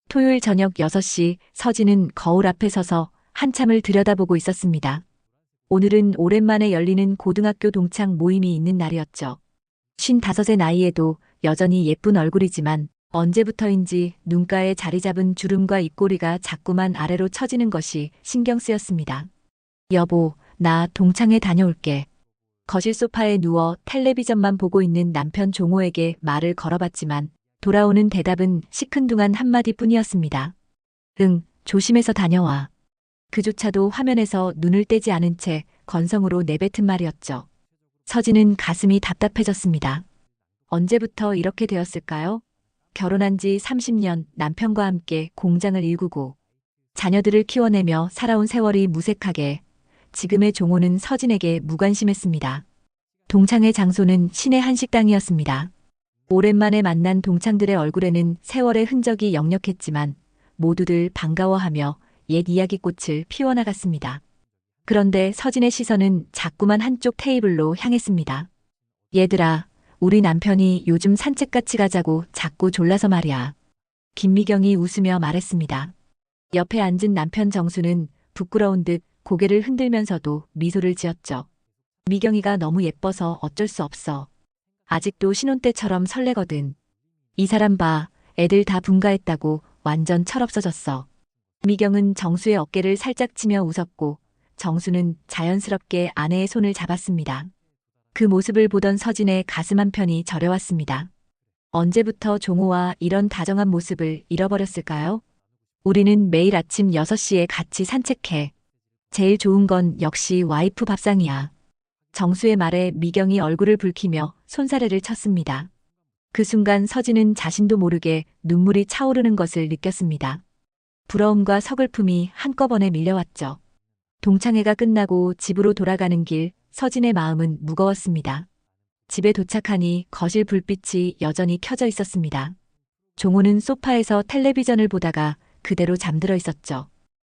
토요일 저녁 6시 서진은 거울 앞에 서서 한참을 들여다보고 있었습니다. 오늘은 오랜만에 열리는 고등학교 동창 모임이 있는 날이었죠. 55의 나이에도 여전히 예쁜 얼굴이지만 언제부터인지 눈가에 자리 잡은 주름과 입꼬리가 자꾸만 아래로 처지는 것이 신경 쓰였습니다. 여보, 나 동창회 다녀올게. 거실 소파에 누워 텔레비전만 보고 있는 남편 종호에게 말을 걸어봤지만 돌아오는 대답은 시큰둥한 한마디뿐이었습니다. 응, 조심해서 다녀와. 그조차도 화면에서 눈을 떼지 않은 채 건성으로 내뱉은 말이었죠. 서진은 가슴이 답답해졌습니다. 언제부터 이렇게 되었을까요? 결혼한 지 30년 남편과 함께 공장을 일구고 자녀들을 키워내며 살아온 세월이 무색하게 지금의 종호는 서진에게 무관심했습니다. 동창회 장소는 시내 한식당이었습니다. 오랜만에 만난 동창들의 얼굴에는 세월의 흔적이 역력했지만 모두들 반가워하며 옛 이야기꽃을 피워나갔습니다. 그런데 서진의 시선은 자꾸만 한쪽 테이블로 향했습니다. 얘들아, 우리 남편이 요즘 산책 같이 가자고 자꾸 졸라서 말이야. 김미경이 웃으며 말했습니다. 옆에 앉은 남편 정수는 부끄러운 듯 고개를 흔들면서도 미소를 지었죠. 미경이가 너무 예뻐서 어쩔 수 없어. 아직도 신혼 때처럼 설레거든. 이 사람 봐, 애들 다 분가했다고 완전 철없어졌어. 미경은 정수의 어깨를 살짝 치며 웃었고 정수는 자연스럽게 아내의 손을 잡았습니다. 그 모습을 보던 서진의 가슴 한편이 저려왔습니다. 언제부터 종호와 이런 다정한 모습을 잃어버렸을까요? 우리는 매일 아침 6시에 같이 산책해. 제일 좋은 건 역시 와이프 밥상이야. 정수의 말에 미경이 얼굴을 붉히며 손사래를 쳤습니다. 그 순간 서진은 자신도 모르게 눈물이 차오르는 것을 느꼈습니다. 부러움과 서글픔이 한꺼번에 밀려왔죠. 동창회가 끝나고 집으로 돌아가는 길 서진의 마음은 무거웠습니다. 집에 도착하니 거실 불빛이 여전히 켜져 있었습니다. 종호는 소파에서 텔레비전을 보다가 그대로 잠들어 있었죠.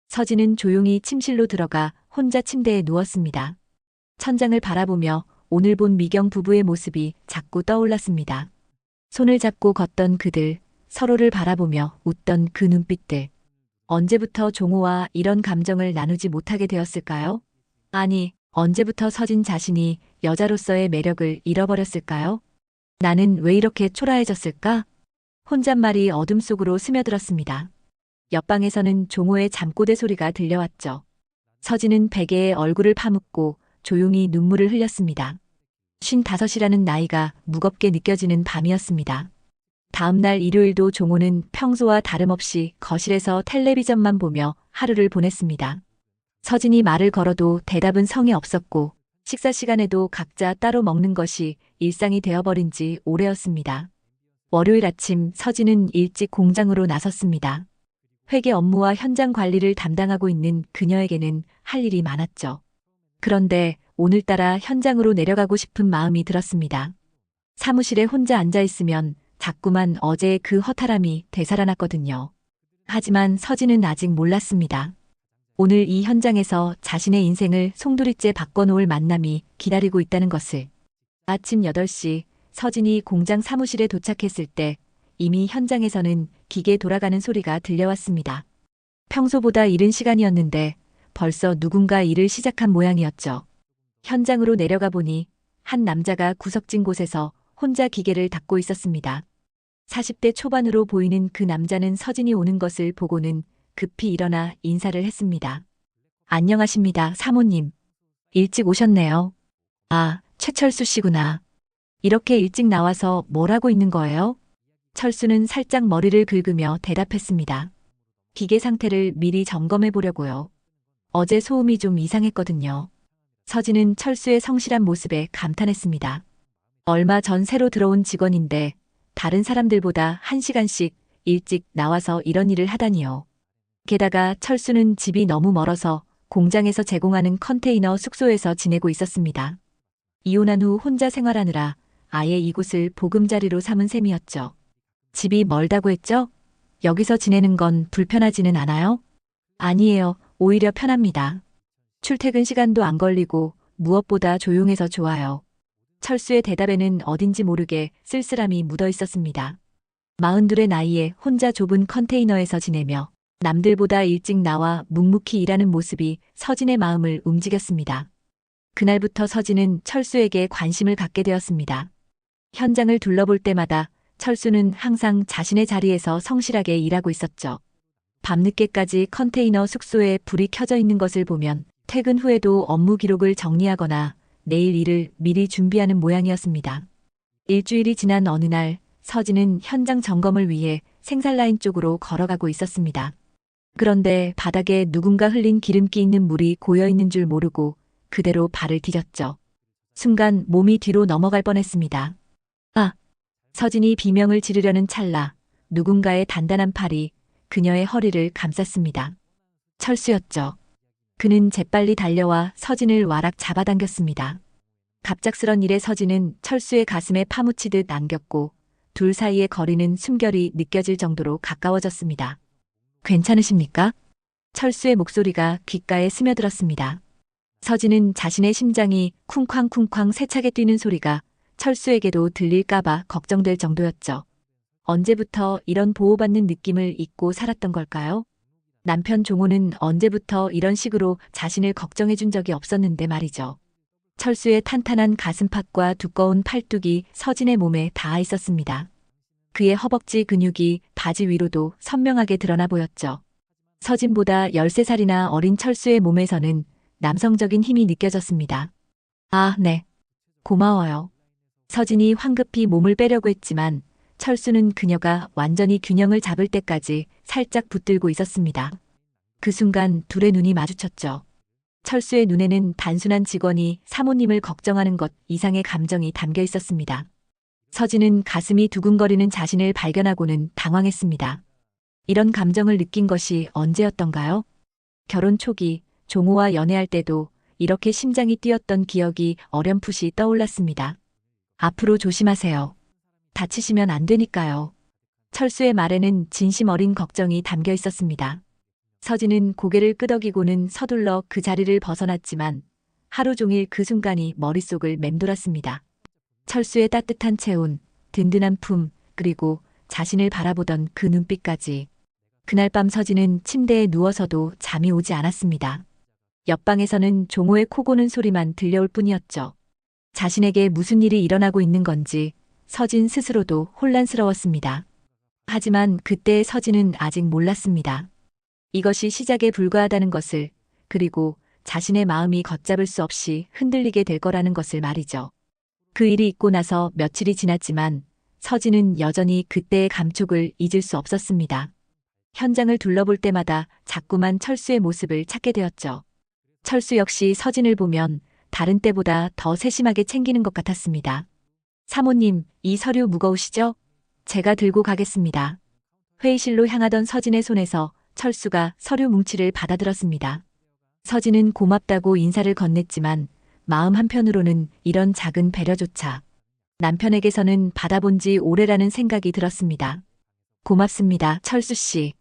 서진은 조용히 침실로 들어가 혼자 침대에 누웠습니다. 천장을 바라보며 오늘 본 미경 부부의 모습이 자꾸 떠올랐습니다. 손을 잡고 걷던 그들, 서로를 바라보며 웃던 그 눈빛들. 언제부터 종호와 이런 감정을 나누지 못하게 되었을까요? 아니, 언제부터 서진 자신이 여자로서의 매력을 잃어버렸을까요? 나는 왜 이렇게 초라해졌을까? 혼잣말이 어둠 속으로 스며들었습니다. 옆방에서는 종호의 잠꼬대 소리가 들려왔죠. 서진은 베개에 얼굴을 파묻고 조용히 눈물을 흘렸습니다. 55이라는 나이가 무겁게 느껴지는 밤이었습니다. 다음 날 일요일도 종호는 평소와 다름없이 거실에서 텔레비전만 보며 하루를 보냈습니다. 서진이 말을 걸어도 대답은 성에 없었고 식사 시간에도 각자 따로 먹는 것이 일상이 되어버린 지 오래였습니다. 월요일 아침 서진은 일찍 공장으로 나섰습니다. 회계 업무와 현장 관리를 담당하고 있는 그녀에게는 할 일이 많았죠. 그런데 오늘따라 현장으로 내려가고 싶은 마음이 들었습니다. 사무실에 혼자 앉아 있으면 자꾸만 어제의 그 허탈함이 되살아났거든요. 하지만 서진은 아직 몰랐습니다. 오늘 이 현장에서 자신의 인생을 송두리째 바꿔놓을 만남이 기다리고 있다는 것을. 아침 8시 서진이 공장 사무실에 도착했을 때 이미 현장에서는 기계 돌아가는 소리가 들려왔습니다. 평소보다 이른 시간이었는데 벌써 누군가 일을 시작한 모양이었죠. 현장으로 내려가 보니 한 남자가 구석진 곳에서 혼자 기계를 닦고 있었습니다. 40대 초반으로 보이는 그 남자는 서진이 오는 것을 보고는 급히 일어나 인사를 했습니다. 안녕하십니다, 사모님. 일찍 오셨네요. 아, 최철수 씨구나. 이렇게 일찍 나와서 뭘 하고 있는 거예요? 철수는 살짝 머리를 긁으며 대답했습니다. 기계 상태를 미리 점검해 보려고요. 어제 소음이 좀 이상했거든요. 서진은 철수의 성실한 모습에 감탄했습니다. 얼마 전 새로 들어온 직원인데 다른 사람들보다 1시간씩 일찍 나와서 이런 일을 하다니요. 게다가 철수는 집이 너무 멀어서 공장에서 제공하는 컨테이너 숙소에서 지내고 있었습니다. 이혼한 후 혼자 생활하느라 아예 이곳을 보금자리로 삼은 셈이었죠. 집이 멀다고 했죠? 여기서 지내는 건 불편하지는 않아요? 아니에요. 오히려 편합니다. 출퇴근 시간도 안 걸리고 무엇보다 조용해서 좋아요. 철수의 대답에는 어딘지 모르게 쓸쓸함이 묻어 있었습니다. 42의 나이에 혼자 좁은 컨테이너에서 지내며 남들보다 일찍 나와 묵묵히 일하는 모습이 서진의 마음을 움직였습니다. 그날부터 서진은 철수에게 관심을 갖게 되었습니다. 현장을 둘러볼 때마다 철수는 항상 자신의 자리에서 성실하게 일하고 있었죠. 밤늦게까지 컨테이너 숙소에 불이 켜져 있는 것을 보면 퇴근 후에도 업무 기록을 정리하거나 내일 일을 미리 준비하는 모양이었습니다. 일주일이 지난 어느 날 서진은 현장 점검을 위해 생산라인 쪽으로 걸어가고 있었습니다. 그런데 바닥에 누군가 흘린 기름기 있는 물이 고여 있는 줄 모르고 그대로 발을 디뎠죠. 순간 몸이 뒤로 넘어갈 뻔했습니다. 아! 서진이 비명을 지르려는 찰나 누군가의 단단한 팔이 그녀의 허리를 감쌌습니다. 철수였죠. 그는 재빨리 달려와 서진을 와락 잡아당겼습니다. 갑작스런 일에 서진은 철수의 가슴에 파묻히듯 안겼고 둘 사이의 거리는 숨결이 느껴질 정도로 가까워졌습니다. 괜찮으십니까? 철수의 목소리가 귓가에 스며들었습니다. 서진은 자신의 심장이 쿵쾅쿵쾅 세차게 뛰는 소리가 철수에게도 들릴까봐 걱정될 정도였죠. 언제부터 이런 보호받는 느낌을 잊고 살았던 걸까요? 남편 종호는 언제부터 이런 식으로 자신을 걱정해 준 적이 없었는데 말이죠. 철수의 탄탄한 가슴팍과 두꺼운 팔뚝이 서진의 몸에 닿아 있었습니다. 그의 허벅지 근육이 바지 위로도 선명하게 드러나 보였죠. 서진보다 13살이나 어린 철수의 몸에서는 남성적인 힘이 느껴졌습니다. 아, 네. 고마워요. 서진이 황급히 몸을 빼려고 했지만 철수는 그녀가 완전히 균형을 잡을 때까지 살짝 붙들고 있었습니다. 그 순간 둘의 눈이 마주쳤죠. 철수의 눈에는 단순한 직원이 사모님을 걱정하는 것 이상의 감정이 담겨 있었습니다. 서진은 가슴이 두근거리는 자신을 발견하고는 당황했습니다. 이런 감정을 느낀 것이 언제였던가요? 결혼 초기 종호와 연애할 때도 이렇게 심장이 뛰었던 기억이 어렴풋이 떠올랐습니다. 앞으로 조심하세요. 다치시면 안 되니까요. 철수의 말에는 진심 어린 걱정이 담겨 있었습니다. 서진은 고개를 끄덕이고는 서둘러 그 자리를 벗어났지만 하루 종일 그 순간이 머릿속을 맴돌았습니다. 철수의 따뜻한 체온, 든든한 품, 그리고 자신을 바라보던 그 눈빛까지. 그날 밤 서진은 침대에 누워서도 잠이 오지 않았습니다. 옆방에서는 종호의 코 고는 소리만 들려올 뿐이었죠. 자신에게 무슨 일이 일어나고 있는 건지 서진 스스로도 혼란스러웠습니다. 하지만 그때의 서진은 아직 몰랐습니다. 이것이 시작에 불과하다는 것을, 그리고 자신의 마음이 걷잡을 수 없이 흔들리게 될 거라는 것을 말이죠. 그 일이 있고 나서 며칠이 지났지만 서진은 여전히 그때의 감촉을 잊을 수 없었습니다. 현장을 둘러볼 때마다 자꾸만 철수의 모습을 찾게 되었죠. 철수 역시 서진을 보면 다른 때보다 더 세심하게 챙기는 것 같았습니다. 사모님, 이 서류 무거우시죠? 제가 들고 가겠습니다. 회의실로 향하던 서진의 손에서 철수가 서류 뭉치를 받아들었습니다. 서진은 고맙다고 인사를 건넸지만 마음 한편으로는 이런 작은 배려조차 남편에게서는 받아본 지 오래라는 생각이 들었습니다. 고맙습니다, 철수 씨.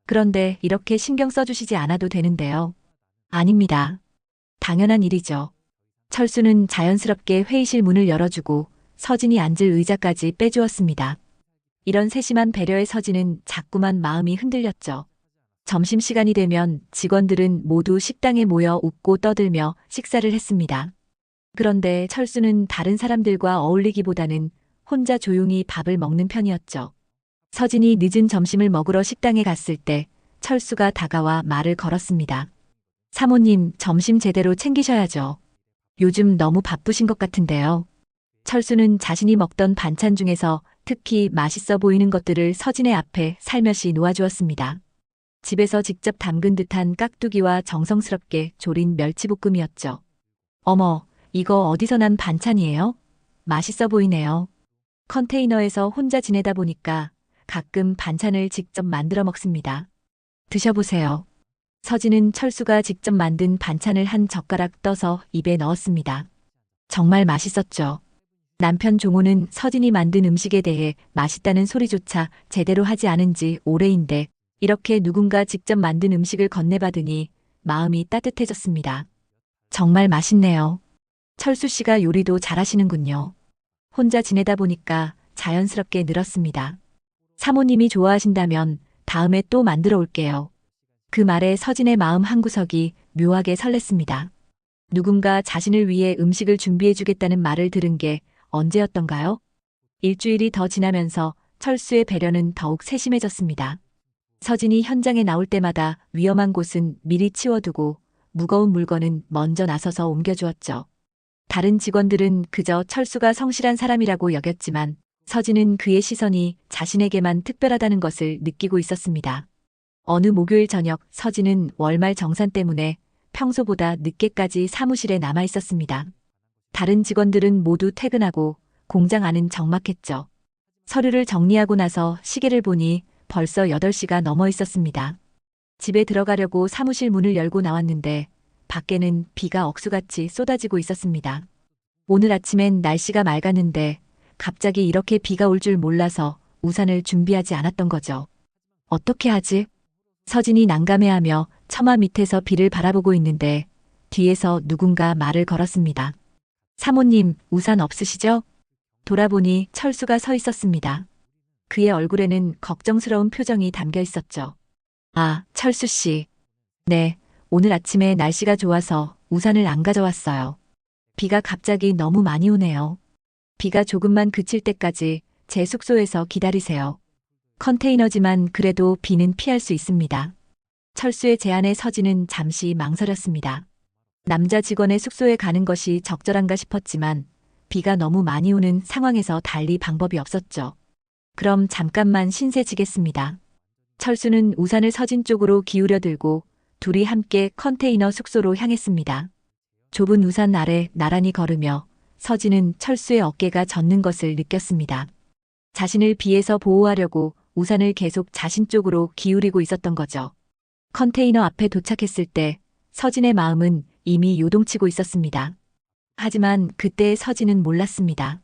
그런데 이렇게 신경 써주시지 않아도 되는데요. 아닙니다. 당연한 일이죠. 철수는 자연스럽게 회의실 문을 열어주고 서진이 앉을 의자까지 빼주었습니다. 이런 세심한 배려에 서진은 자꾸만 마음이 흔들렸죠. 점심시간이 되면 직원들은 모두 식당에 모여 웃고 떠들며 식사를 했습니다. 그런데 철수는 다른 사람들과 어울리기보다는 혼자 조용히 밥을 먹는 편이었죠. 서진이 늦은 점심을 먹으러 식당에 갔을 때 철수가 다가와 말을 걸었습니다. 사모님, 점심 제대로 챙기셔야죠. 요즘 너무 바쁘신 것 같은데요. 철수는 자신이 먹던 반찬 중에서 특히 맛있어 보이는 것들을 서진의 앞에 살며시 놓아주었습니다. 집에서 직접 담근 듯한 깍두기와 정성스럽게 조린 멸치볶음이었죠. 어머, 이거 어디서 난 반찬이에요? 맛있어 보이네요. 컨테이너에서 혼자 지내다 보니까 가끔 반찬을 직접 만들어 먹습니다. 드셔보세요. 서진은 철수가 직접 만든 반찬을 한 젓가락 떠서 입에 넣었습니다. 정말 맛있었죠. 남편 종호는 서진이 만든 음식에 대해 맛있다는 소리조차 제대로 하지 않은 지 오래인데 이렇게 누군가 직접 만든 음식을 건네받으니 마음이 따뜻해졌습니다. 정말 맛있네요. 철수 씨가 요리도 잘하시는군요. 혼자 지내다 보니까 자연스럽게 늘었습니다. 사모님이 좋아하신다면 다음에 또 만들어 올게요. 그 말에 서진의 마음 한구석이 묘하게 설렜습니다. 누군가 자신을 위해 음식을 준비해 주겠다는 말을 들은 게 언제였던가요? 일주일이 더 지나면서 철수의 배려는 더욱 세심해졌습니다. 서진이 현장에 나올 때마다 위험한 곳은 미리 치워두고 무거운 물건은 먼저 나서서 옮겨주었죠. 다른 직원들은 그저 철수가 성실한 사람이라고 여겼지만 서진은 그의 시선이 자신에게만 특별하다는 것을 느끼고 있었습니다. 어느 목요일 저녁 서진은 월말 정산 때문에 평소보다 늦게까지 사무실에 남아 있었습니다. 다른 직원들은 모두 퇴근하고 공장 안은 적막했죠. 서류를 정리하고 나서 시계를 보니 벌써 8시가 넘어 있었습니다. 집에 들어가려고 사무실 문을 열고 나왔는데 밖에는 비가 억수같이 쏟아지고 있었습니다. 오늘 아침엔 날씨가 맑았는데 갑자기 이렇게 비가 올 줄 몰라서 우산을 준비하지 않았던 거죠. 어떻게 하지? 서진이 난감해하며 처마 밑에서 비를 바라보고 있는데 뒤에서 누군가 말을 걸었습니다. 사모님, 우산 없으시죠? 돌아보니 철수가 서 있었습니다. 그의 얼굴에는 걱정스러운 표정이 담겨 있었죠. 아, 철수 씨. 네, 오늘 아침에 날씨가 좋아서 우산을 안 가져왔어요. 비가 갑자기 너무 많이 오네요. 비가 조금만 그칠 때까지 제 숙소에서 기다리세요. 컨테이너지만 그래도 비는 피할 수 있습니다. 철수의 제안에 서진은 잠시 망설였습니다. 남자 직원의 숙소에 가는 것이 적절한가 싶었지만 비가 너무 많이 오는 상황에서 달리 방법이 없었죠. 그럼 잠깐만 신세지겠습니다. 철수는 우산을 서진 쪽으로 기울여 들고 둘이 함께 컨테이너 숙소로 향했습니다. 좁은 우산 아래 나란히 걸으며 서진은 철수의 어깨가 젖는 것을 느꼈습니다. 자신을 비에서 보호하려고 우산을 계속 자신 쪽으로 기울이고 있었던 거죠. 컨테이너 앞에 도착했을 때 서진의 마음은 이미 요동치고 있었습니다. 하지만 그때의 서진은 몰랐습니다.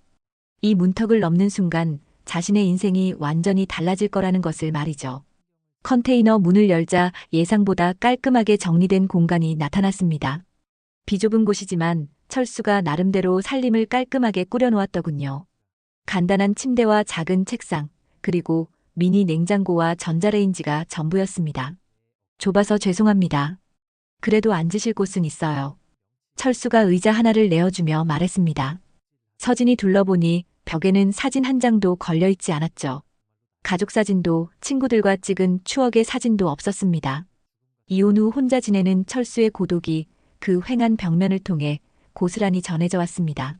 이 문턱을 넘는 순간 자신의 인생이 완전히 달라질 거라는 것을 말이죠. 컨테이너 문을 열자 예상보다 깔끔하게 정리된 공간이 나타났습니다. 비좁은 곳이지만 철수가 나름대로 살림을 깔끔하게 꾸려놓았더군요. 간단한 침대와 작은 책상, 그리고 미니 냉장고와 전자레인지가 전부였습니다. 좁아서 죄송합니다. 그래도 앉으실 곳은 있어요. 철수가 의자 하나를 내어주며 말했습니다. 서진이 둘러보니 벽에는 사진 한 장도 걸려있지 않았죠. 가족 사진도 친구들과 찍은 추억의 사진도 없었습니다. 이혼 후 혼자 지내는 철수의 고독이 그 휑한 벽면을 통해 고스란히 전해져 왔습니다.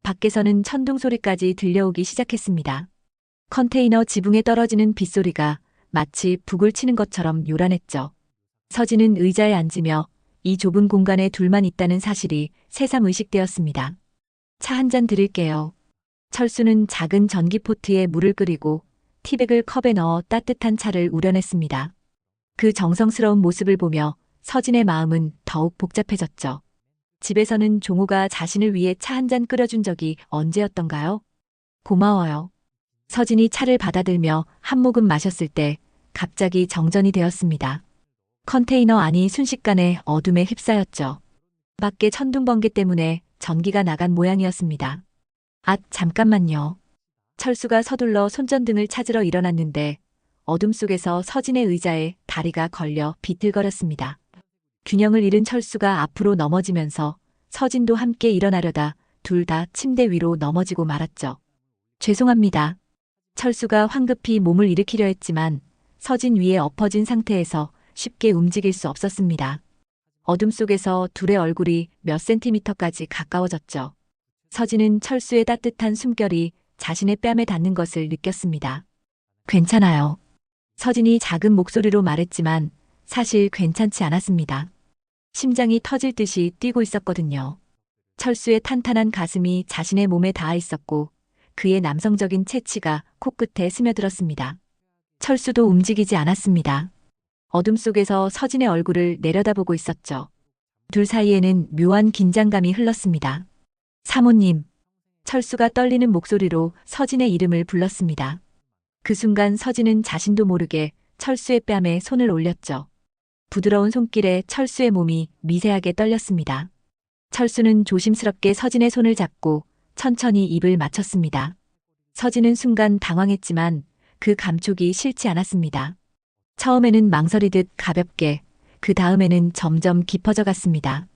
밖에서는 천둥 소리까지 들려오기 시작했습니다. 컨테이너 지붕에 떨어지는 빗소리가 마치 북을 치는 것처럼 요란했죠. 서진은 의자에 앉으며 이 좁은 공간에 둘만 있다는 사실이 새삼 의식되었습니다. 차 한 잔 드릴게요. 철수는 작은 전기포트에 물을 끓이고 티백을 컵에 넣어 따뜻한 차를 우려냈습니다. 그 정성스러운 모습을 보며 서진의 마음은 더욱 복잡해졌죠. 집에서는 종호가 자신을 위해 차 한 잔 끓여준 적이 언제였던가요? 고마워요. 서진이 차를 받아들며 한 모금 마셨을 때 갑자기 정전이 되었습니다. 컨테이너 안이 순식간에 어둠에 휩싸였죠. 밖에 천둥 번개 때문에 전기가 나간 모양이었습니다. 아, 잠깐만요. 철수가 서둘러 손전등을 찾으러 일어났는데 어둠 속에서 서진의 의자에 다리가 걸려 비틀거렸습니다. 균형을 잃은 철수가 앞으로 넘어지면서 서진도 함께 일어나려다 둘 다 침대 위로 넘어지고 말았죠. 죄송합니다. 철수가 황급히 몸을 일으키려 했지만 서진 위에 엎어진 상태에서 쉽게 움직일 수 없었습니다. 어둠 속에서 둘의 얼굴이 몇 센티미터까지 가까워졌죠. 서진은 철수의 따뜻한 숨결이 자신의 뺨에 닿는 것을 느꼈습니다. 괜찮아요. 서진이 작은 목소리로 말했지만 사실 괜찮지 않았습니다. 심장이 터질 듯이 뛰고 있었거든요. 철수의 탄탄한 가슴이 자신의 몸에 닿아 있었고 그의 남성적인 체치가 코끝에 스며들었습니다. 철수도 움직이지 않았습니다. 어둠 속에서 서진의 얼굴을 내려다보고 있었죠. 둘 사이에는 묘한 긴장감이 흘렀습니다. 사모님. 철수가 떨리는 목소리로 서진의 이름을 불렀습니다. 그 순간 서진은 자신도 모르게 철수의 뺨에 손을 올렸죠. 부드러운 손길에 철수의 몸이 미세하게 떨렸습니다. 철수는 조심스럽게 서진의 손을 잡고 천천히 입을 맞췄습니다. 서진은 순간 당황했지만 그 감촉이 싫지 않았습니다. 처음에는 망설이듯 가볍게, 그 다음에는 점점 깊어져 갔습니다.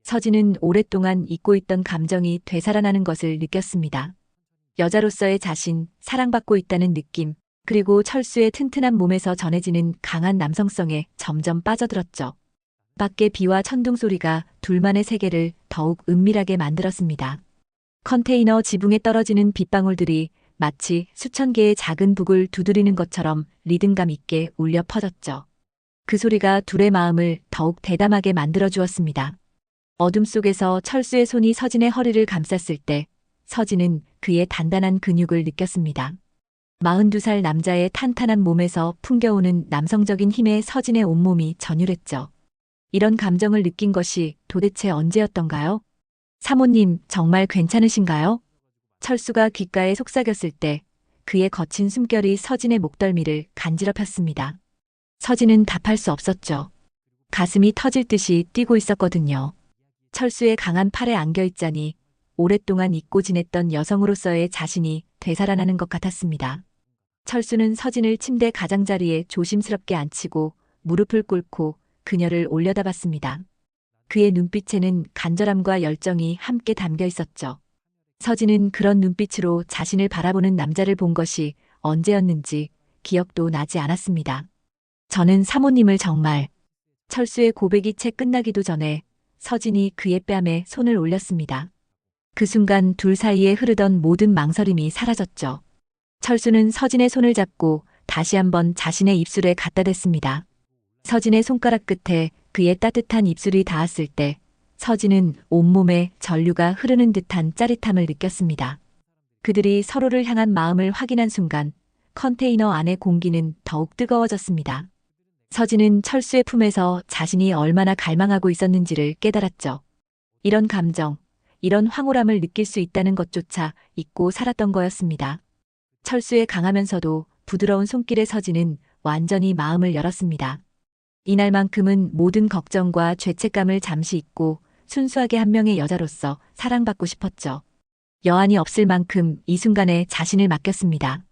서진은 오랫동안 잊고 있던 감정이 되살아나는 것을 느꼈습니다. 여자로서의 자신, 사랑받고 있다는 느낌, 그리고 철수의 튼튼한 몸에서 전해지는 강한 남성성에 점점 빠져들었죠. 밖의 비와 천둥 소리가 둘만의 세계를 더욱 은밀하게 만들었습니다. 컨테이너 지붕에 떨어지는 빗방울들이 마치 수천 개의 작은 북을 두드리는 것처럼 리듬감 있게 울려 퍼졌죠. 그 소리가 둘의 마음을 더욱 대담하게 만들어 주었습니다. 어둠 속에서 철수의 손이 서진의 허리를 감쌌을 때 서진은 그의 단단한 근육을 느꼈습니다. 42살 남자의 탄탄한 몸에서 풍겨오는 남성적인 힘에 서진의 온몸이 전율했죠. 이런 감정을 느낀 것이 도대체 언제였던가요? 사모님, 정말 괜찮으신가요? 철수가 귓가에 속삭였을 때 그의 거친 숨결이 서진의 목덜미를 간지럽혔습니다. 서진은 답할 수 없었죠. 가슴이 터질 듯이 뛰고 있었거든요. 철수의 강한 팔에 안겨있자니 오랫동안 잊고 지냈던 여성으로서의 자신이 되살아나는 것 같았습니다. 철수는 서진을 침대 가장자리에 조심스럽게 앉히고 무릎을 꿇고 그녀를 올려다봤습니다. 그의 눈빛에는 간절함과 열정이 함께 담겨 있었죠. 서진은 그런 눈빛으로 자신을 바라보는 남자를 본 것이 언제였는지 기억도 나지 않았습니다. 저는 사모님을 정말... 철수의 고백이 채 끝나기도 전에 서진이 그의 뺨에 손을 올렸습니다. 그 순간 둘 사이에 흐르던 모든 망설임이 사라졌죠. 철수는 서진의 손을 잡고 다시 한번 자신의 입술에 갖다 댔습니다. 서진의 손가락 끝에 그의 따뜻한 입술이 닿았을 때 서진은 온몸에 전류가 흐르는 듯한 짜릿함을 느꼈습니다. 그들이 서로를 향한 마음을 확인한 순간 컨테이너 안의 공기는 더욱 뜨거워졌습니다. 서진은 철수의 품에서 자신이 얼마나 갈망하고 있었는지를 깨달았죠. 이런 감정, 이런 황홀함을 느낄 수 있다는 것조차 잊고 살았던 거였습니다. 철수의 강하면서도 부드러운 손길에 서진은 완전히 마음을 열었습니다. 이날만큼은 모든 걱정과 죄책감을 잠시 잊고 순수하게 한 명의 여자로서 사랑받고 싶었죠. 여한이 없을 만큼 이 순간에 자신을 맡겼습니다.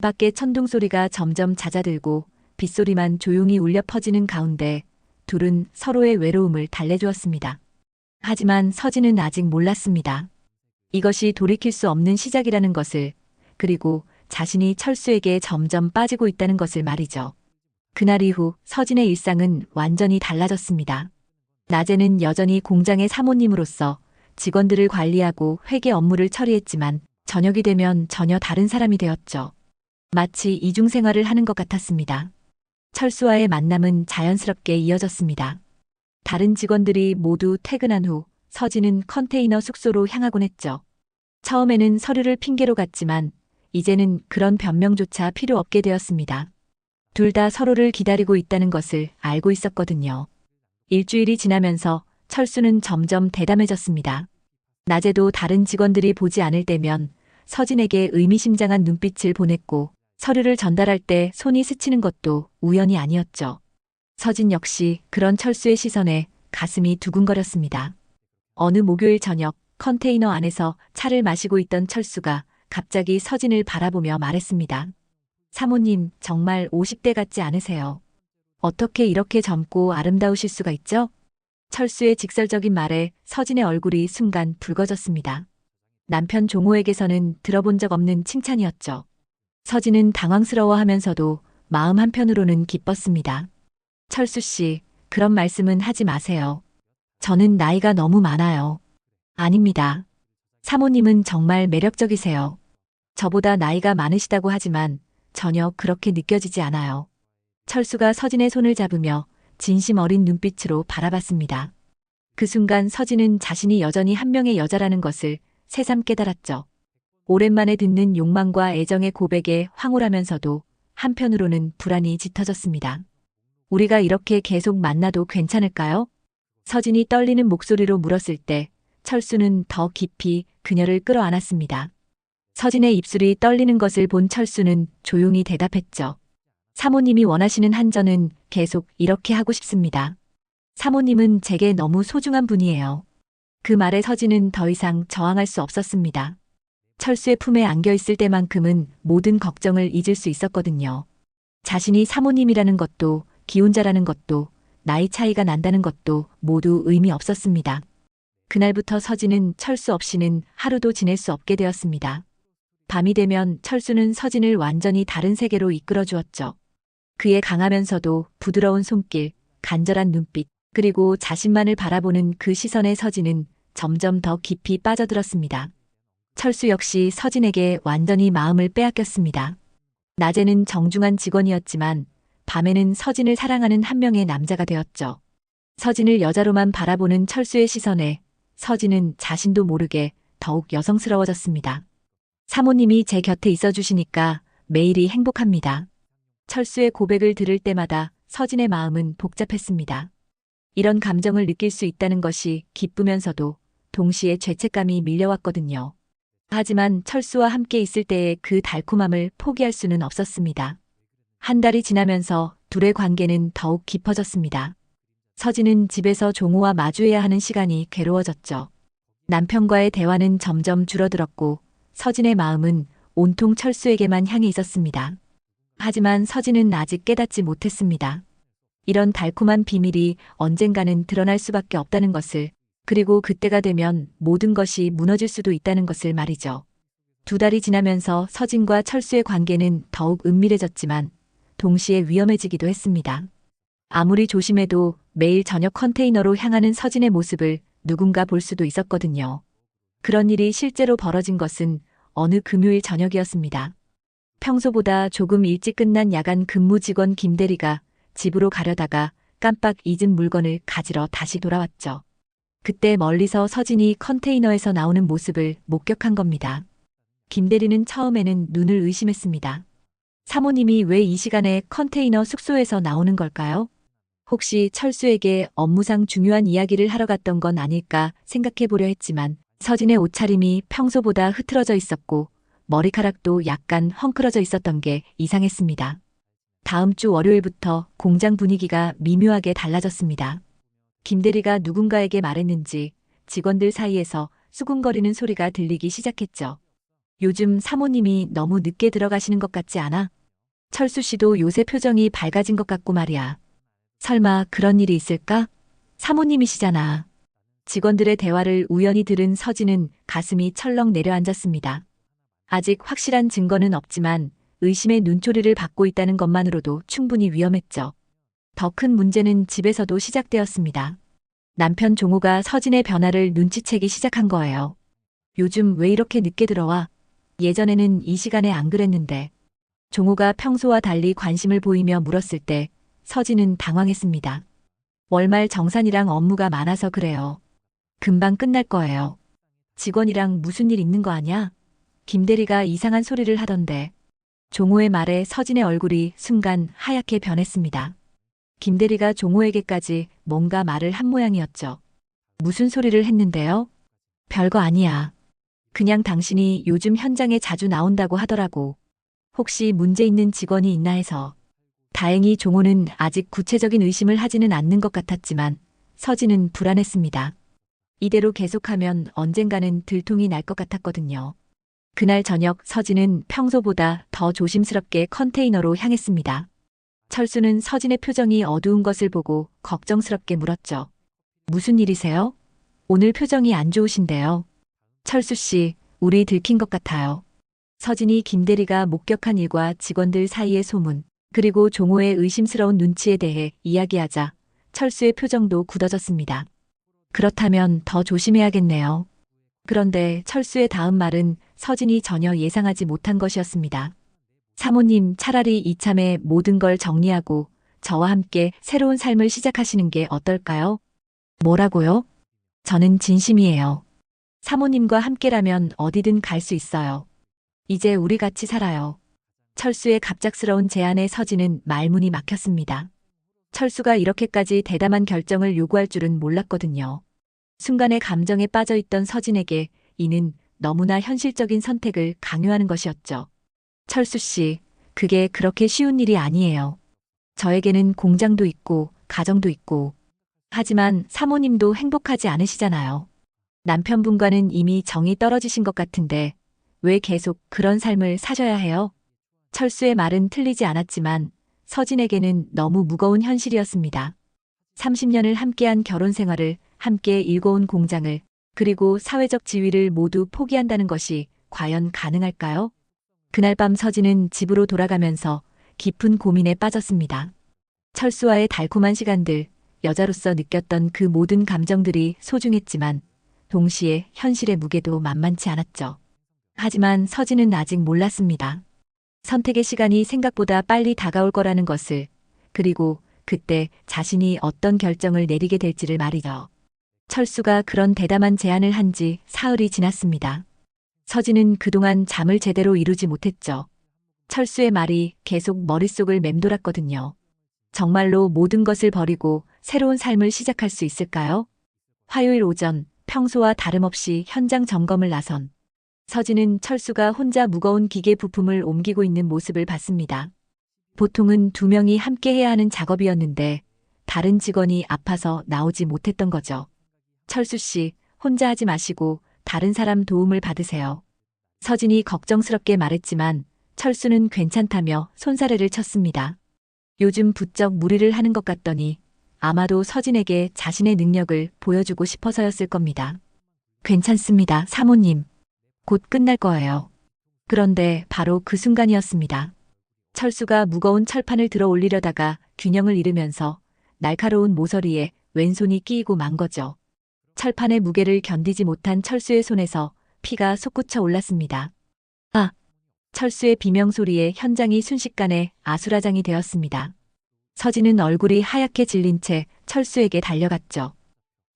밖의 천둥 소리가 점점 잦아들고 빗소리만 조용히 울려 퍼지는 가운데 둘은 서로의 외로움을 달래주었습니다. 하지만 서진은 아직 몰랐습니다. 이것이 돌이킬 수 없는 시작이라는 것을, 그리고 자신이 철수에게 점점 빠지고 있다는 것을 말이죠. 그날 이후 서진의 일상은 완전히 달라졌습니다. 낮에는 여전히 공장의 사모님으로서 직원들을 관리하고 회계 업무를 처리했지만 저녁이 되면 전혀 다른 사람이 되었죠. 마치 이중생활을 하는 것 같았습니다. 철수와의 만남은 자연스럽게 이어졌습니다. 다른 직원들이 모두 퇴근한 후 서진은 컨테이너 숙소로 향하곤 했죠. 처음에는 서류를 핑계로 갔지만 이제는 그런 변명조차 필요 없게 되었습니다. 둘 다 서로를 기다리고 있다는 것을 알고 있었거든요. 일주일이 지나면서 철수는 점점 대담해졌습니다. 낮에도 다른 직원들이 보지 않을 때면 서진에게 의미심장한 눈빛을 보냈고 서류를 전달할 때 손이 스치는 것도 우연이 아니었죠. 서진 역시 그런 철수의 시선에 가슴이 두근거렸습니다. 어느 목요일 저녁 컨테이너 안에서 차를 마시고 있던 철수가 갑자기 서진을 바라보며 말했습니다. 사모님, 정말 50대 같지 않으세요? 어떻게 이렇게 젊고 아름다우실 수가 있죠? 철수의 직설적인 말에 서진의 얼굴이 순간 붉어졌습니다. 남편 종호에게서는 들어본 적 없는 칭찬이었죠. 서진은 당황스러워하면서도 마음 한편으로는 기뻤습니다. 철수 씨, 그런 말씀은 하지 마세요. 저는 나이가 너무 많아요. 아닙니다. 사모님은 정말 매력적이세요. 저보다 나이가 많으시다고 하지만 전혀 그렇게 느껴지지 않아요. 철수가 서진의 손을 잡으며 진심 어린 눈빛으로 바라봤습니다. 그 순간 서진은 자신이 여전히 한 명의 여자라는 것을 새삼 깨달았죠. 오랜만에 듣는 욕망과 애정의 고백에 황홀하면서도 한편으로는 불안이 짙어졌습니다. 우리가 이렇게 계속 만나도 괜찮을까요? 서진이 떨리는 목소리로 물었을 때 철수는 더 깊이 그녀를 끌어안았습니다. 서진의 입술이 떨리는 것을 본 철수는 조용히 대답했죠. 사모님이 원하시는 한전은 계속 이렇게 하고 싶습니다. 사모님은 제게 너무 소중한 분이에요. 그 말에 서진은 더 이상 저항할 수 없었습니다. 철수의 품에 안겨 있을 때만큼은 모든 걱정을 잊을 수 있었거든요. 자신이 사모님이라는 것도, 기혼자라는 것도, 나이 차이가 난다는 것도 모두 의미 없었습니다. 그날부터 서진은 철수 없이는 하루도 지낼 수 없게 되었습니다. 밤이 되면 철수는 서진을 완전히 다른 세계로 이끌어 주었죠. 그의 강하면서도 부드러운 손길, 간절한 눈빛, 그리고 자신만을 바라보는 그 시선에 서진은 점점 더 깊이 빠져들었습니다. 철수 역시 서진에게 완전히 마음을 빼앗겼습니다. 낮에는 정중한 직원이었지만 밤에는 서진을 사랑하는 한 명의 남자가 되었죠. 서진을 여자로만 바라보는 철수의 시선에 서진은 자신도 모르게 더욱 여성스러워졌습니다. 사모님이 제 곁에 있어 주시니까 매일이 행복합니다. 철수의 고백을 들을 때마다 서진의 마음은 복잡했습니다. 이런 감정을 느낄 수 있다는 것이 기쁘면서도 동시에 죄책감이 밀려왔거든요. 하지만 철수와 함께 있을 때의 그 달콤함을 포기할 수는 없었습니다. 한 달이 지나면서 둘의 관계는 더욱 깊어졌습니다. 서진은 집에서 종호와 마주해야 하는 시간이 괴로워졌죠. 남편과의 대화는 점점 줄어들었고 서진의 마음은 온통 철수에게만 향해 있었습니다. 하지만 서진은 아직 깨닫지 못했습니다. 이런 달콤한 비밀이 언젠가는 드러날 수밖에 없다는 것을, 그리고 그때가 되면 모든 것이 무너질 수도 있다는 것을 말이죠. 2달이 지나면서 서진과 철수의 관계는 더욱 은밀해졌지만 동시에 위험해지기도 했습니다. 아무리 조심해도 매일 저녁 컨테이너로 향하는 서진의 모습을 누군가 볼 수도 있었거든요. 그런 일이 실제로 벌어진 것은 어느 금요일 저녁이었습니다. 평소보다 조금 일찍 끝난 야간 근무 직원 김대리가 집으로 가려다가 깜빡 잊은 물건을 가지러 다시 돌아왔죠. 그때 멀리서 서진이 컨테이너에서 나오는 모습을 목격한 겁니다. 김대리는 처음에는 눈을 의심했습니다. 사모님이 왜 이 시간에 컨테이너 숙소에서 나오는 걸까요? 혹시 철수에게 업무상 중요한 이야기를 하러 갔던 건 아닐까 생각해 보려 했지만 서진의 옷차림이 평소보다 흐트러져 있었고 머리카락도 약간 헝클어져 있었던 게 이상했습니다. 다음 주 월요일부터 공장 분위기가 미묘하게 달라졌습니다. 김대리가 누군가에게 말했는지 직원들 사이에서 수군거리는 소리가 들리기 시작했죠. 요즘 사모님이 너무 늦게 들어가시는 것 같지 않아? 철수 씨도 요새 표정이 밝아진 것 같고 말이야. 설마 그런 일이 있을까? 사모님이시잖아. 직원들의 대화를 우연히 들은 서진은 가슴이 철렁 내려앉았습니다. 아직 확실한 증거는 없지만 의심의 눈초리를 받고 있다는 것만으로도 충분히 위험했죠. 더 큰 문제는 집에서도 시작되었습니다. 남편 종호가 서진의 변화를 눈치채기 시작한 거예요. 요즘 왜 이렇게 늦게 들어와? 예전에는 이 시간에 안 그랬는데. 종호가 평소와 달리 관심을 보이며 물었을 때 서진은 당황했습니다. 월말 정산이랑 업무가 많아서 그래요. 금방 끝날 거예요. 직원이랑 무슨 일 있는 거 아냐? 김대리가 이상한 소리를 하던데. 종호의 말에 서진의 얼굴이 순간 하얗게 변했습니다. 김대리가 종호에게까지 뭔가 말을 한 모양이었죠. 무슨 소리를 했는데요? 별거 아니야. 그냥 당신이 요즘 현장에 자주 나온다고 하더라고. 혹시 문제 있는 직원이 있나 해서. 다행히 종호는 아직 구체적인 의심을 하지는 않는 것 같았지만 서진은 불안했습니다. 이대로 계속하면 언젠가는 들통이 날 것 같았거든요. 그날 저녁 서진은 평소보다 더 조심스럽게 컨테이너로 향했습니다. 철수는 서진의 표정이 어두운 것을 보고 걱정스럽게 물었죠. 무슨 일이세요? 오늘 표정이 안 좋으신데요. 철수 씨, 우리 들킨 것 같아요. 서진이 김대리가 목격한 일과 직원들 사이의 소문, 그리고 종호의 의심스러운 눈치에 대해 이야기하자 철수의 표정도 굳어졌습니다. 그렇다면 더 조심해야겠네요. 그런데 철수의 다음 말은 서진이 전혀 예상하지 못한 것이었습니다. 사모님, 차라리 이참에 모든 걸 정리하고 저와 함께 새로운 삶을 시작하시는 게 어떨까요? 뭐라고요? 저는 진심이에요. 사모님과 함께라면 어디든 갈 수 있어요. 이제 우리 같이 살아요. 철수의 갑작스러운 제안에 서진은 말문이 막혔습니다. 철수가 이렇게까지 대담한 결정을 요구할 줄은 몰랐거든요. 순간의 감정에 빠져있던 서진에게 이는 너무나 현실적인 선택을 강요하는 것이었죠. 철수 씨, 그게 그렇게 쉬운 일이 아니에요. 저에게는 공장도 있고 가정도 있고. 하지만 사모님도 행복하지 않으시잖아요. 남편분과는 이미 정이 떨어지신 것 같은데 왜 계속 그런 삶을 사셔야 해요? 철수의 말은 틀리지 않았지만 서진에게는 너무 무거운 현실이었습니다. 30년을 함께한 결혼 생활을, 함께 일궈온 공장을, 그리고 사회적 지위를 모두 포기한다는 것이 과연 가능할까요? 그날 밤 서진은 집으로 돌아가면서 깊은 고민에 빠졌습니다. 철수와의 달콤한 시간들, 여자로서 느꼈던 그 모든 감정들이 소중했지만 동시에 현실의 무게도 만만치 않았죠. 하지만 서진은 아직 몰랐습니다. 선택의 시간이 생각보다 빨리 다가올 거라는 것을, 그리고 그때 자신이 어떤 결정을 내리게 될지를 말이죠. 철수가 그런 대담한 제안을 한 지 사흘이 지났습니다. 서진은 그동안 잠을 제대로 이루지 못했죠. 철수의 말이 계속 머릿속을 맴돌았거든요. 정말로 모든 것을 버리고 새로운 삶을 시작할 수 있을까요? 화요일 오전, 평소와 다름없이 현장 점검을 나선 서진은 철수가 혼자 무거운 기계 부품을 옮기고 있는 모습을 봤습니다. 보통은 두 명이 함께 해야 하는 작업이었는데 다른 직원이 아파서 나오지 못했던 거죠. 철수 씨, 혼자 하지 마시고 다른 사람 도움을 받으세요. 서진이 걱정스럽게 말했지만 철수는 괜찮다며 손사래를 쳤습니다. 요즘 부쩍 무리를 하는 것 같더니 아마도 서진에게 자신의 능력을 보여주고 싶어서였을 겁니다. 괜찮습니다, 사모님. 곧 끝날 거예요. 그런데 바로 그 순간이었습니다. 철수가 무거운 철판을 들어 올리려다가 균형을 잃으면서 날카로운 모서리에 왼손이 끼이고 만 거죠. 철판의 무게를 견디지 못한 철수의 손에서 피가 솟구쳐 올랐습니다. 아! 철수의 비명소리에 현장이 순식간에 아수라장이 되었습니다. 서진은 얼굴이 하얗게 질린 채 철수에게 달려갔죠.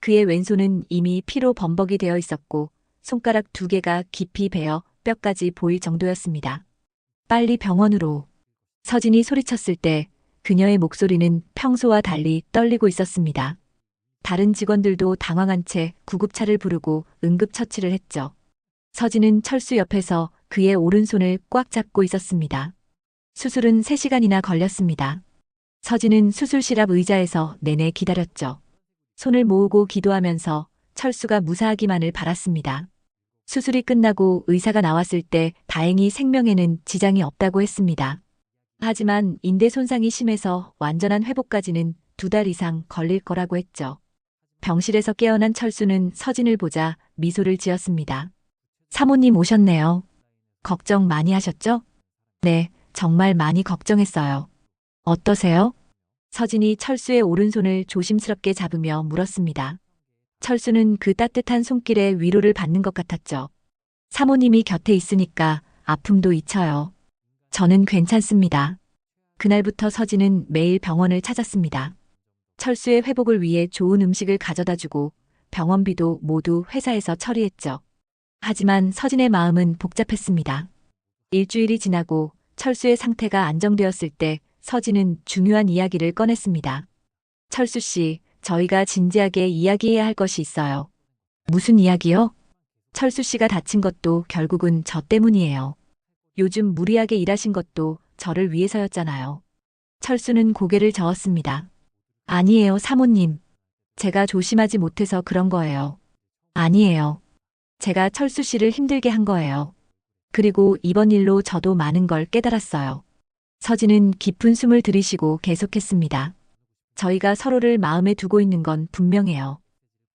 그의 왼손은 이미 피로 범벅이 되어 있었고 손가락 두 개가 깊이 베어 뼈까지 보일 정도였습니다. 빨리 병원으로. 서진이 소리쳤을 때 그녀의 목소리는 평소와 달리 떨리고 있었습니다. 다른 직원들도 당황한 채 구급차를 부르고 응급처치를 했죠. 서진은 철수 옆에서 그의 오른손을 꽉 잡고 있었습니다. 수술은 3시간이나 걸렸습니다. 서진은 수술실 앞 의자에서 내내 기다렸죠. 손을 모으고 기도하면서 철수가 무사하기만을 바랐습니다. 수술이 끝나고 의사가 나왔을 때 다행히 생명에는 지장이 없다고 했습니다. 하지만 인대 손상이 심해서 완전한 회복까지는 2달 이상 걸릴 거라고 했죠. 병실에서 깨어난 철수는 서진을 보자 미소를 지었습니다. 사모님 오셨네요. 걱정 많이 하셨죠? 네, 정말 많이 걱정했어요. 어떠세요? 서진이 철수의 오른손을 조심스럽게 잡으며 물었습니다. 철수는 그 따뜻한 손길에 위로를 받는 것 같았죠. 사모님이 곁에 있으니까 아픔도 잊혀요. 저는 괜찮습니다. 그날부터 서진은 매일 병원을 찾았습니다. 철수의 회복을 위해 좋은 음식을 가져다 주고 병원비도 모두 회사에서 처리했죠. 하지만 서진의 마음은 복잡했습니다. 일주일이 지나고 철수의 상태가 안정되었을 때 서진은 중요한 이야기를 꺼냈습니다. 철수 씨, 저희가 진지하게 이야기해야 할 것이 있어요. 무슨 이야기요? 철수 씨가 다친 것도 결국은 저 때문이에요. 요즘 무리하게 일하신 것도 저를 위해서였잖아요. 철수는 고개를 저었습니다. 아니에요, 사모님. 제가 조심하지 못해서 그런 거예요. 아니에요. 제가 철수 씨를 힘들게 한 거예요. 그리고 이번 일로 저도 많은 걸 깨달았어요. 서진은 깊은 숨을 들이쉬고 계속했습니다. 저희가 서로를 마음에 두고 있는 건 분명해요.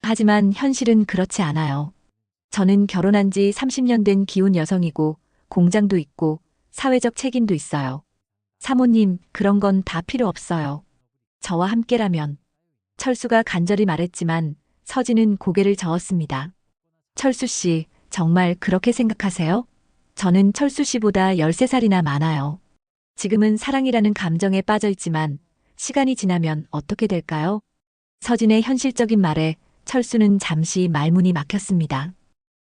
하지만 현실은 그렇지 않아요. 저는 결혼한 지 30년 된 기혼 여성이고 공장도 있고 사회적 책임도 있어요. 사모님, 그런 건 다 필요 없어요. 저와 함께라면. 철수가 간절히 말했지만 서진은 고개를 저었습니다. 철수 씨, 정말 그렇게 생각하세요? 저는 철수 씨보다 13살이나 많아요. 지금은 사랑이라는 감정에 빠져 있지만 시간이 지나면 어떻게 될까요? 서진의 현실적인 말에 철수는 잠시 말문이 막혔습니다.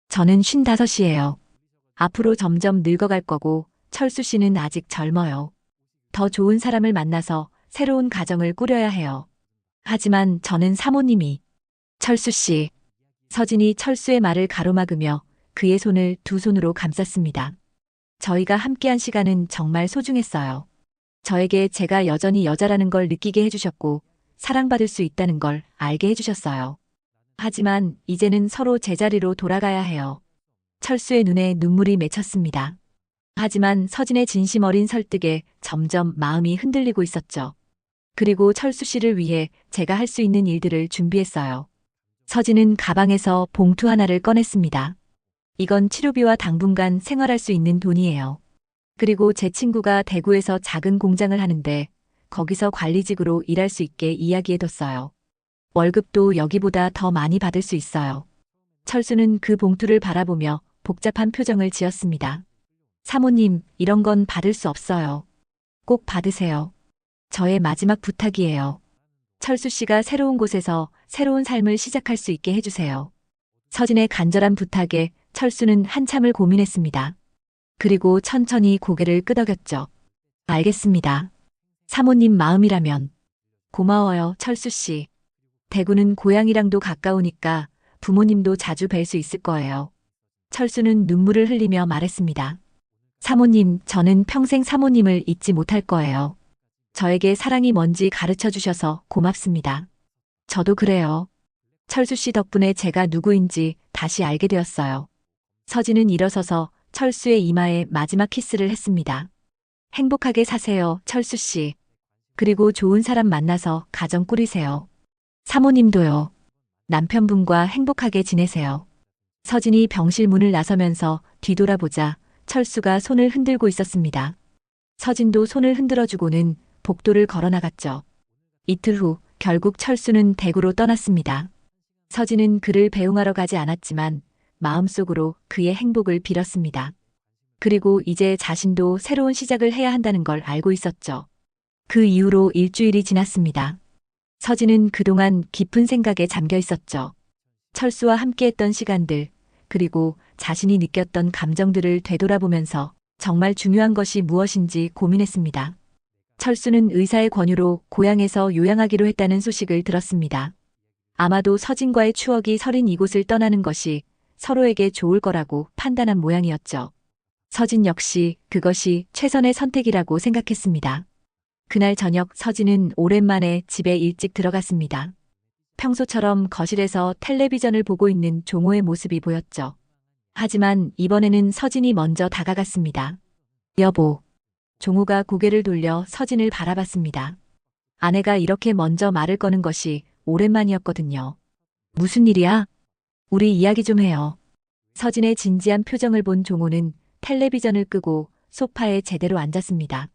저는 55이에요. 앞으로 점점 늙어갈 거고 철수 씨는 아직 젊어요. 더 좋은 사람을 만나서 새로운 가정을 꾸려야 해요. 하지만 저는 사모님이. 철수 씨. 서진이 철수의 말을 가로막으며 그의 손을 두 손으로 감쌌습니다. 저희가 함께한 시간은 정말 소중했어요. 저에게 제가 여전히 여자라는 걸 느끼게 해주셨고 사랑받을 수 있다는 걸 알게 해주셨어요. 하지만 이제는 서로 제자리로 돌아가야 해요. 철수의 눈에 눈물이 맺혔습니다. 하지만 서진의 진심 어린 설득에 점점 마음이 흔들리고 있었죠. 그리고 철수 씨를 위해 제가 할 수 있는 일들을 준비했어요. 서진은 가방에서 봉투 하나를 꺼냈습니다. 이건 치료비와 당분간 생활할 수 있는 돈이에요. 그리고 제 친구가 대구에서 작은 공장을 하는데 거기서 관리직으로 일할 수 있게 이야기해뒀어요. 월급도 여기보다 더 많이 받을 수 있어요. 철수는 그 봉투를 바라보며 복잡한 표정을 지었습니다. 사모님, 이런 건 받을 수 없어요. 꼭 받으세요. 저의 마지막 부탁이에요. 철수 씨가 새로운 곳에서 새로운 삶을 시작할 수 있게 해주세요. 서진의 간절한 부탁에 철수는 한참을 고민했습니다. 그리고 천천히 고개를 끄덕였죠. 알겠습니다. 사모님 마음이라면. 고마워요, 철수 씨. 대구는 고향이랑도 가까우니까 부모님도 자주 뵐 수 있을 거예요. 철수는 눈물을 흘리며 말했습니다. 사모님, 저는 평생 사모님을 잊지 못할 거예요. 저에게 사랑이 뭔지 가르쳐 주셔서 고맙습니다. 저도 그래요. 철수 씨 덕분에 제가 누구인지 다시 알게 되었어요. 서진은 일어서서 철수의 이마에 마지막 키스를 했습니다. 행복하게 사세요, 철수 씨. 그리고 좋은 사람 만나서 가정 꾸리세요. 사모님도요. 남편분과 행복하게 지내세요. 서진이 병실 문을 나서면서 뒤돌아보자 철수가 손을 흔들고 있었습니다. 서진도 손을 흔들어주고는 복도를 걸어나갔죠. 이틀 후 결국 철수는 대구로 떠났습니다. 서진은 그를 배웅하러 가지 않았지만 마음속으로 그의 행복을 빌었습니다. 그리고 이제 자신도 새로운 시작을 해야 한다는 걸 알고 있었죠. 그 이후로 일주일이 지났습니다. 서진은 그동안 깊은 생각에 잠겨 있었죠. 철수와 함께했던 시간들, 그리고 자신이 느꼈던 감정들을 되돌아보면서 정말 중요한 것이 무엇인지 고민했습니다. 철수는 의사의 권유로 고향에서 요양하기로 했다는 소식을 들었습니다. 아마도 서진과의 추억이 서린 이곳을 떠나는 것이 서로에게 좋을 거라고 판단한 모양이었죠. 서진 역시 그것이 최선의 선택이라고 생각했습니다. 그날 저녁 서진은 오랜만에 집에 일찍 들어갔습니다. 평소처럼 거실에서 텔레비전을 보고 있는 종호의 모습이 보였죠. 하지만 이번에는 서진이 먼저 다가갔습니다. 여보. 종호가 고개를 돌려 서진을 바라봤습니다. 아내가 이렇게 먼저 말을 거는 것이 오랜만이었거든요. 무슨 일이야? 우리 이야기 좀 해요. 서진의 진지한 표정을 본 종호는 텔레비전을 끄고 소파에 제대로 앉았습니다.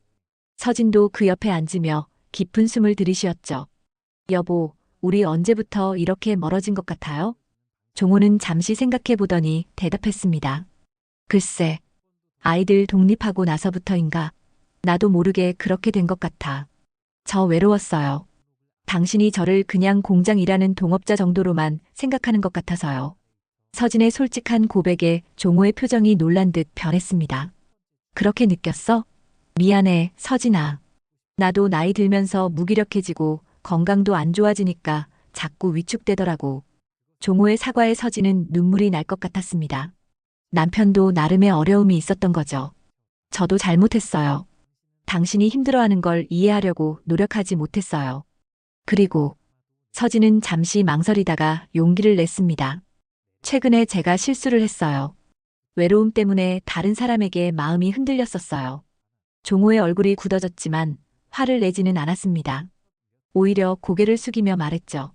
서진도 그 옆에 앉으며 깊은 숨을 들이쉬었죠. 여보, 우리 언제부터 이렇게 멀어진 것 같아요? 종호는 잠시 생각해 보더니 대답했습니다. 글쎄, 아이들 독립하고 나서부터인가? 나도 모르게 그렇게 된 것 같아. 저 외로웠어요. 당신이 저를 그냥 공장 일하는 동업자 정도로만 생각하는 것 같아서요. 서진의 솔직한 고백에 종호의 표정이 놀란 듯 변했습니다. 그렇게 느꼈어? 미안해, 서진아. 나도 나이 들면서 무기력해지고 건강도 안 좋아지니까 자꾸 위축되더라고. 종호의 사과에 서진은 눈물이 날 것 같았습니다. 남편도 나름의 어려움이 있었던 거죠. 저도 잘못했어요. 당신이 힘들어하는 걸 이해하려고 노력하지 못했어요. 그리고 서진은 잠시 망설이다가 용기를 냈습니다. 최근에 제가 실수를 했어요. 외로움 때문에 다른 사람에게 마음이 흔들렸었어요. 종호의 얼굴이 굳어졌지만 화를 내지는 않았습니다. 오히려 고개를 숙이며 말했죠.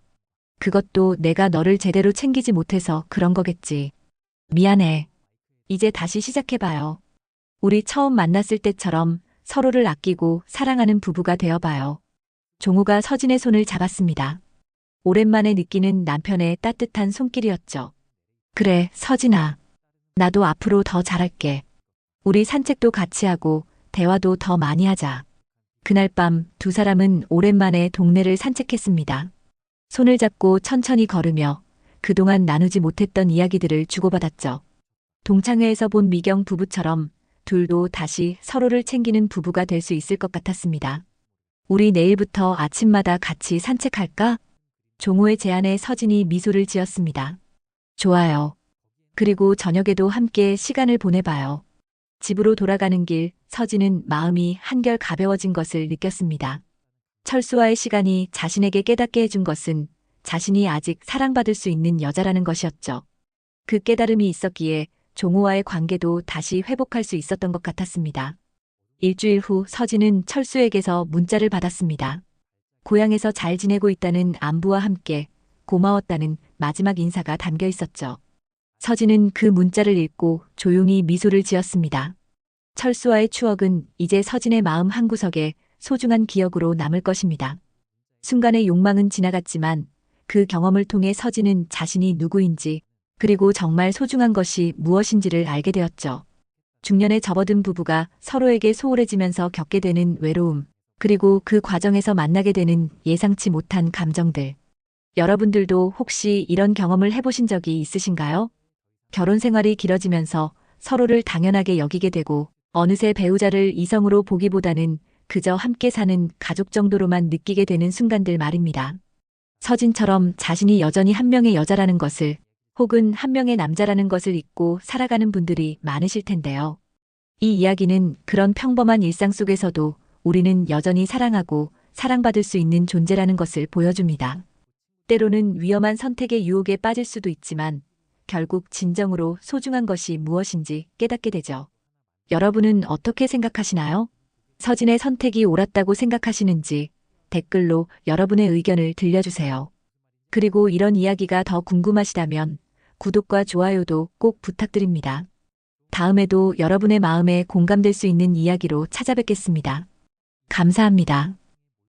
그것도 내가 너를 제대로 챙기지 못해서 그런 거겠지. 미안해. 이제 다시 시작해봐요. 우리 처음 만났을 때처럼 서로를 아끼고 사랑하는 부부가 되어봐요. 종호가 서진의 손을 잡았습니다. 오랜만에 느끼는 남편의 따뜻한 손길이었죠. 그래, 서진아. 나도 앞으로 더 잘할게. 우리 산책도 같이 하고 대화도 더 많이 하자. 그날 밤 두 사람은 오랜만에 동네를 산책했습니다. 손을 잡고 천천히 걸으며 그동안 나누지 못했던 이야기들을 주고받았죠. 동창회에서 본 미경 부부처럼 둘도 다시 서로를 챙기는 부부가 될 수 있을 것 같았습니다. 우리 내일부터 아침마다 같이 산책할까? 종호의 제안에 서진이 미소를 지었습니다. 좋아요. 그리고 저녁에도 함께 시간을 보내봐요. 집으로 돌아가는 길 서진은 마음이 한결 가벼워진 것을 느꼈습니다. 철수와의 시간이 자신에게 깨닫게 해준 것은 자신이 아직 사랑받을 수 있는 여자라는 것이었죠. 그 깨달음이 있었기에 종호와의 관계도 다시 회복할 수 있었던 것 같았습니다. 일주일 후 서진은 철수에게서 문자를 받았습니다. 고향에서 잘 지내고 있다는 안부와 함께 고마웠다는 마지막 인사가 담겨 있었죠. 서진은 그 문자를 읽고 조용히 미소를 지었습니다. 철수와의 추억은 이제 서진의 마음 한구석에 소중한 기억으로 남을 것입니다. 순간의 욕망은 지나갔지만 그 경험을 통해 서진은 자신이 누구인지 그리고 정말 소중한 것이 무엇인지를 알게 되었죠. 중년에 접어든 부부가 서로에게 소홀해지면서 겪게 되는 외로움, 그리고 그 과정에서 만나게 되는 예상치 못한 감정들. 여러분들도 혹시 이런 경험을 해보신 적이 있으신가요? 결혼 생활이 길어지면서 서로를 당연하게 여기게 되고 어느새 배우자를 이성으로 보기보다는 그저 함께 사는 가족 정도로만 느끼게 되는 순간들 말입니다. 서진처럼 자신이 여전히 한 명의 여자라는 것을 혹은 한 명의 남자라는 것을 잊고 살아가는 분들이 많으실 텐데요. 이 이야기는 그런 평범한 일상 속에서도 우리는 여전히 사랑하고 사랑받을 수 있는 존재라는 것을 보여줍니다. 때로는 위험한 선택의 유혹에 빠질 수도 있지만 결국 진정으로 소중한 것이 무엇인지 깨닫게 되죠. 여러분은 어떻게 생각하시나요? 서진의 선택이 옳았다고 생각하시는지 댓글로 여러분의 의견을 들려주세요. 그리고 이런 이야기가 더 궁금하시다면 구독과 좋아요도 꼭 부탁드립니다. 다음에도 여러분의 마음에 공감될 수 있는 이야기로 찾아뵙겠습니다. 감사합니다.